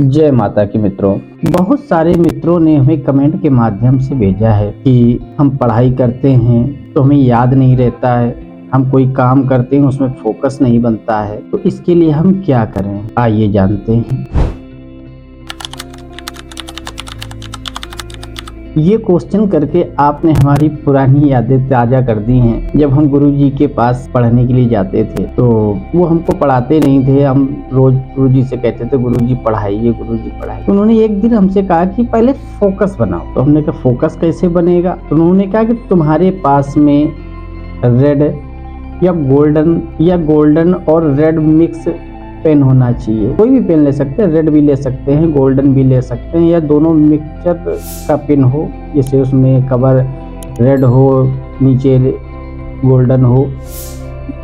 जय माता की मित्रों। बहुत सारे मित्रों ने हमें कमेंट के माध्यम से भेजा है कि हम पढ़ाई करते हैं तो हमें याद नहीं रहता है, हम कोई काम करते हैं उसमें फोकस नहीं बनता है, तो इसके लिए हम क्या करें, आइए जानते हैं। ये क्वेश्चन करके आपने हमारी पुरानी यादें ताज़ा कर दी हैं। जब हम गुरुजी के पास पढ़ने के लिए जाते थे तो वो हमको पढ़ाते नहीं थे, हम रोज गुरुजी से कहते थे गुरुजी पढ़ाइए, गुरुजी पढ़ाइए। तो उन्होंने एक दिन हमसे कहा कि पहले फोकस बनाओ। तो हमने कहा फोकस कैसे बनेगा? तो उन्होंने कहा कि तुम्हारे पास में रेड या गोल्डन और रेड मिक्स पेन होना चाहिए। कोई भी पेन ले सकते हैं, रेड भी ले सकते हैं, गोल्डन भी ले सकते हैं, या दोनों मिक्सचर का पेन हो, जैसे उसमें कवर रेड हो, नीचे गोल्डन हो,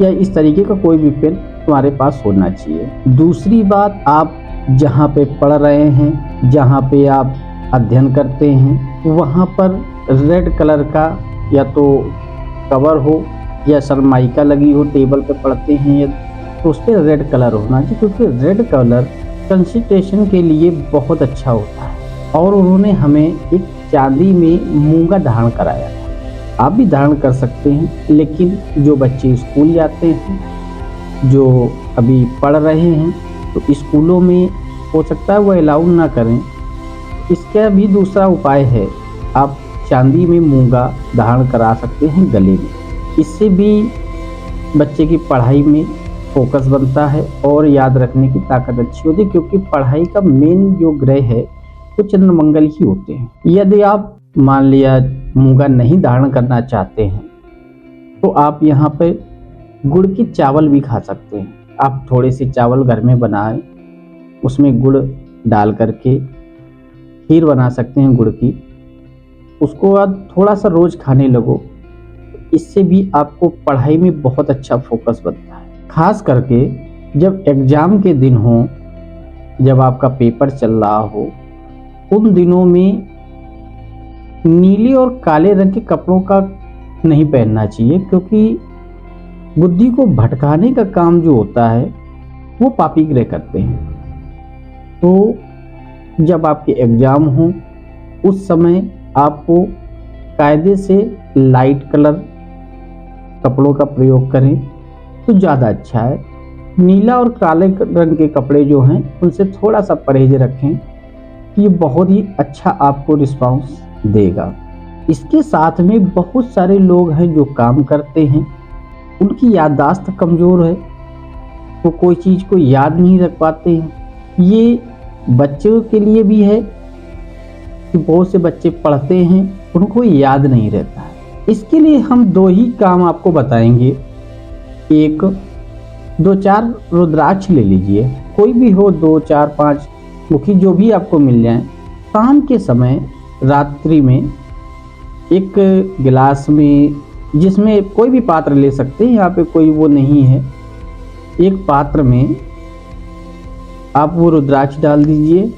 या इस तरीके का कोई भी पेन तुम्हारे पास होना चाहिए। दूसरी बात, आप जहाँ पे पढ़ रहे हैं, जहाँ पे आप अध्ययन करते हैं, वहाँ पर रेड कलर का या तो कवर हो या सरमाइका लगी हो, टेबल पे पढ़ते हैं या तो उस पर रेड कलर होना चाहिए, क्योंकि रेड कलर कंसंट्रेशन के लिए बहुत अच्छा होता है। और उन्होंने हमें एक चांदी में मूंगा धारण कराया था। आप भी धारण कर सकते हैं, लेकिन जो बच्चे स्कूल जाते हैं, जो अभी पढ़ रहे हैं, तो स्कूलों में हो सकता है वो अलाउ ना करें। इसका भी दूसरा उपाय है, आप चांदी में मूंगा धारण करा सकते हैं गले में। इससे भी बच्चे की पढ़ाई में फोकस बनता है और याद रखने की ताकत अच्छी होती है, क्योंकि पढ़ाई का मेन जो ग्रह है वो चंद्र मंगल ही होते हैं। यदि आप मान लिया मूंगा नहीं धारण करना चाहते हैं तो आप यहाँ पे गुड़ की चावल भी खा सकते हैं। आप थोड़े से चावल घर में बनाएं, उसमें गुड़ डाल करके खीर बना सकते हैं गुड़ की, उसको आप थोड़ा सा रोज खाने लगो। इससे भी आपको पढ़ाई में बहुत अच्छा फोकस बनता है। खास करके जब एग्जाम के दिन हो, जब आपका पेपर चल रहा हो, उन दिनों में नीले और काले रंग के कपड़ों का नहीं पहनना चाहिए, क्योंकि बुद्धि को भटकाने का काम जो होता है वो पापी ग्रह करते हैं। तो जब आपके एग्जाम हो उस समय आपको कायदे से लाइट कलर कपड़ों का प्रयोग करें तो ज़्यादा अच्छा है। नीला और काले रंग के कपड़े जो हैं उनसे थोड़ा सा परहेज रखें, ये बहुत ही अच्छा आपको रिस्पांस देगा। इसके साथ में बहुत सारे लोग हैं जो काम करते हैं, उनकी याददाश्त कमज़ोर है, वो कोई चीज़ को याद नहीं रख पाते हैं। ये बच्चों के लिए भी है कि बहुत से बच्चे पढ़ते हैं, उनको याद नहीं रहता है। इसके लिए हम दो ही काम आपको बताएंगे। एक, 2-4 रुद्राक्ष ले लीजिए, कोई भी हो, 2, 4, 5 मुखी जो भी आपको मिल जाए। शाम के समय रात्रि में एक गिलास में, जिसमें कोई भी पात्र ले सकते हैं, यहाँ पे कोई वो नहीं है, एक पात्र में आप वो रुद्राक्ष डाल दीजिए,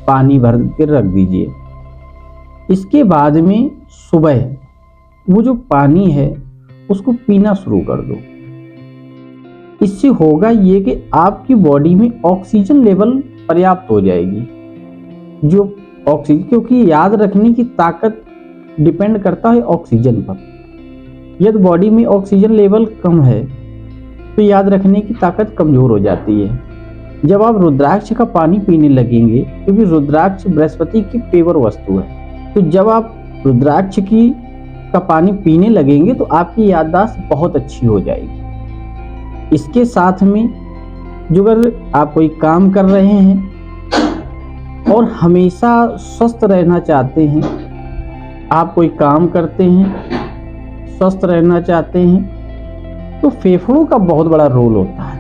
पानी भर के रख दीजिए। इसके बाद में सुबह वो जो पानी है उसको पीना शुरू कर दो। इससे होगा ये कि आपकी बॉडी में ऑक्सीजन लेवल पर्याप्त हो जाएगी। जो ऑक्सीजन, क्योंकि याद रखने की ताकत डिपेंड करता है ऑक्सीजन पर। यदि बॉडी में ऑक्सीजन लेवल कम है तो याद रखने की ताकत कमज़ोर हो जाती है। जब आप रुद्राक्ष का पानी पीने लगेंगे, क्योंकि रुद्राक्ष बृहस्पति की फेवर वस्तु है, तो जब आप रुद्राक्ष का पानी पीने लगेंगे तो आपकी याददाश्त बहुत अच्छी हो जाएगी। इसके साथ में जो अगर आप कोई काम कर रहे हैं और हमेशा स्वस्थ रहना चाहते हैं, आप कोई काम करते हैं, स्वस्थ रहना चाहते हैं, तो फेफड़ों का बहुत बड़ा रोल होता है।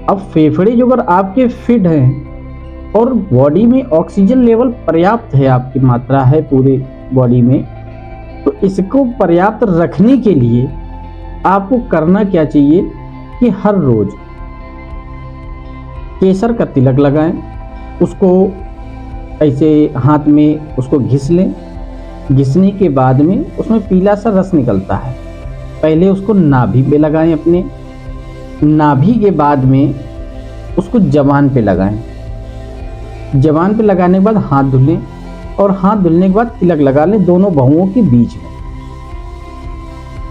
अब फेफड़े जो अगर आपके फिट हैं और बॉडी में ऑक्सीजन लेवल पर्याप्त है, आपकी मात्रा है पूरी बॉडी में, तो इसको पर्याप्त रखने के लिए आपको करना क्या चाहिए कि हर रोज केसर का तिलक लगाएं, उसको ऐसे हाथ में उसको घिस लें। घिसने के बाद में उसमें पीला सा रस निकलता है, पहले उसको नाभि पे लगाएं, अपने नाभि के बाद में उसको जबान पे लगाएं। जबान पे लगाने के बाद हाथ धुलें और हाथ धुलने के बाद तिलक लगा लें दोनों भौहों के बीच में।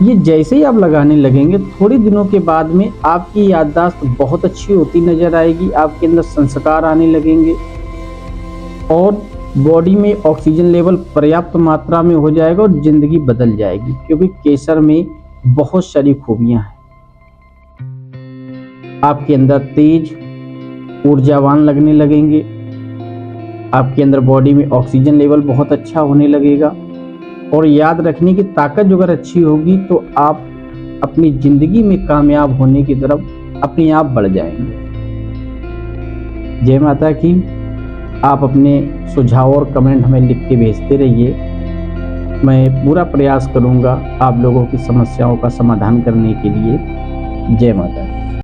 ये जैसे ही आप लगाने लगेंगे थोड़े दिनों के बाद में आपकी याददाश्त बहुत अच्छी होती नजर आएगी, आपके अंदर संस्कार आने लगेंगे और बॉडी में ऑक्सीजन लेवल पर्याप्त मात्रा में हो जाएगा और जिंदगी बदल जाएगी, क्योंकि केसर में बहुत सारी खूबियां हैं। आपके अंदर तेज ऊर्जावान लगने लगेंगे, आपके अंदर बॉडी में ऑक्सीजन लेवल बहुत अच्छा होने लगेगा और याद रखने की ताकत जो अगर अच्छी होगी तो आप अपनी जिंदगी में कामयाब होने की तरफ अपने आप बढ़ जाएंगे। जय माता की। आप अपने सुझाव और कमेंट हमें लिख के भेजते रहिए, मैं पूरा प्रयास करूंगा आप लोगों की समस्याओं का समाधान करने के लिए। जय माता की।